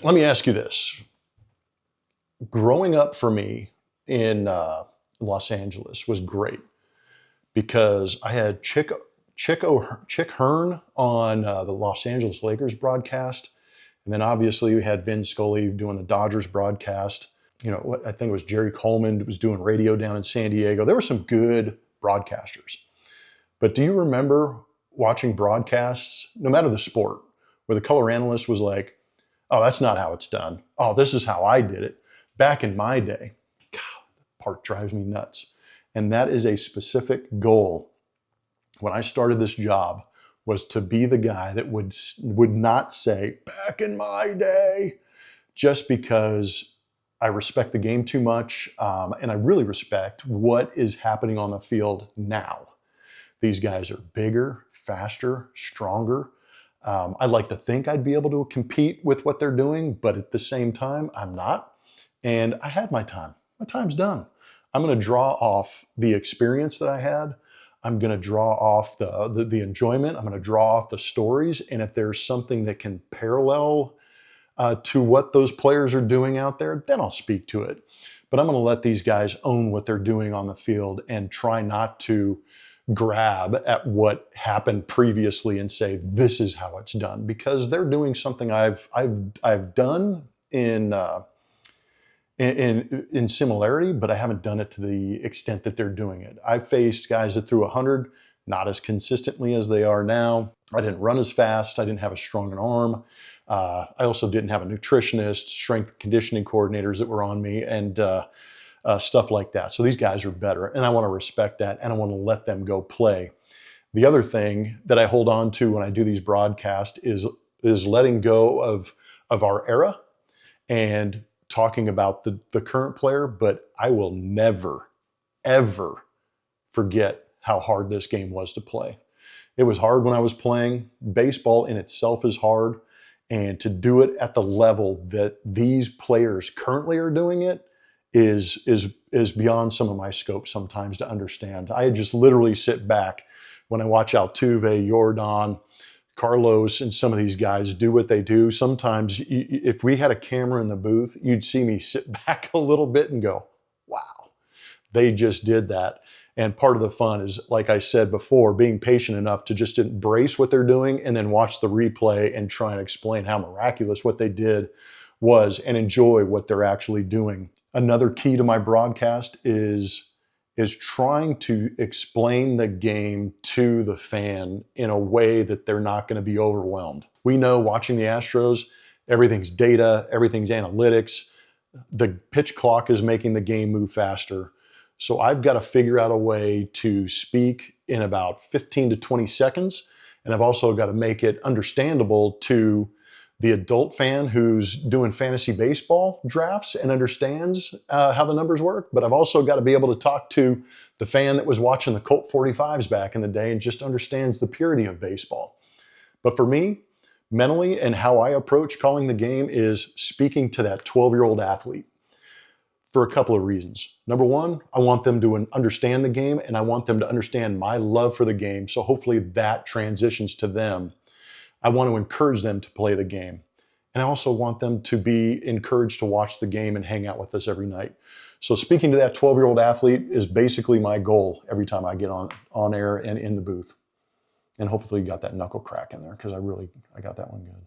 let me ask you this. Growing up for me in Los Angeles was great because I had Chick Hearn on the Los Angeles Lakers broadcast. And then obviously we had Vin Scully doing the Dodgers broadcast. You know, I think it was Jerry Coleman was doing radio down in San Diego. There were some good broadcasters. But do you remember watching broadcasts, no matter the sport, where the color analyst was like, oh, that's not how it's done. Oh, this is how I did it. Back in my day, God, that part drives me nuts. And that is a specific goal. When I started this job, was to be the guy that would not say, back in my day, just because I respect the game too much, and I really respect what is happening on the field now. These guys are bigger, faster, stronger. I'd like to think I'd be able to compete with what they're doing, but at the same time, I'm not. And I had my time. My time's done. I'm going to draw off the experience that I had. I'm going to draw off the enjoyment. I'm going to draw off the stories. And if there's something that can parallel to what those players are doing out there, then I'll speak to it. But I'm going to let these guys own what they're doing on the field and try not to grab at what happened previously and say, this is how it's done, because they're doing something I've done in similarity, but I haven't done it to the extent that they're doing it. I've faced guys that threw 100, not as consistently as they are now. I didn't run as fast. I didn't have as strong an arm. I also didn't have a nutritionist, strength conditioning coordinators that were on me, and stuff like that. So these guys are better, and I want to respect that, and I want to let them go play. The other thing that I hold on to when I do these broadcasts is letting go of our era and talking about the current player, but I will never, ever forget how hard this game was to play. It was hard when I was playing. Baseball in itself is hard, and to do it at the level that these players currently are doing it is beyond some of my scope sometimes to understand. I just literally sit back when I watch Altuve, Jordan, Carlos, and some of these guys do what they do. Sometimes if we had a camera in the booth, you'd see me sit back a little bit and go, wow, they just did that. And part of the fun is, like I said before, being patient enough to just embrace what they're doing and then watch the replay and try and explain how miraculous what they did was and enjoy what they're actually doing. Another key to my broadcast is trying to explain the game to the fan in a way that they're not going to be overwhelmed. We know watching the Astros, everything's data, everything's analytics. The pitch clock is making the game move faster. So I've got to figure out a way to speak in about 15 to 20 seconds. And I've also got to make it understandable to the adult fan who's doing fantasy baseball drafts and understands how the numbers work. But I've also got to be able to talk to the fan that was watching the Colt 45s back in the day and just understands the purity of baseball. But for me, mentally, and how I approach calling the game is speaking to that 12-year-old athlete for a couple of reasons. Number one, I want them to understand the game, and I want them to understand my love for the game. So hopefully that transitions to them. I want to encourage them to play the game. And I also want them to be encouraged to watch the game and hang out with us every night. So speaking to that 12-year-old athlete is basically my goal every time I get on air and in the booth. And hopefully you got that knuckle crack in there, because I got that one good.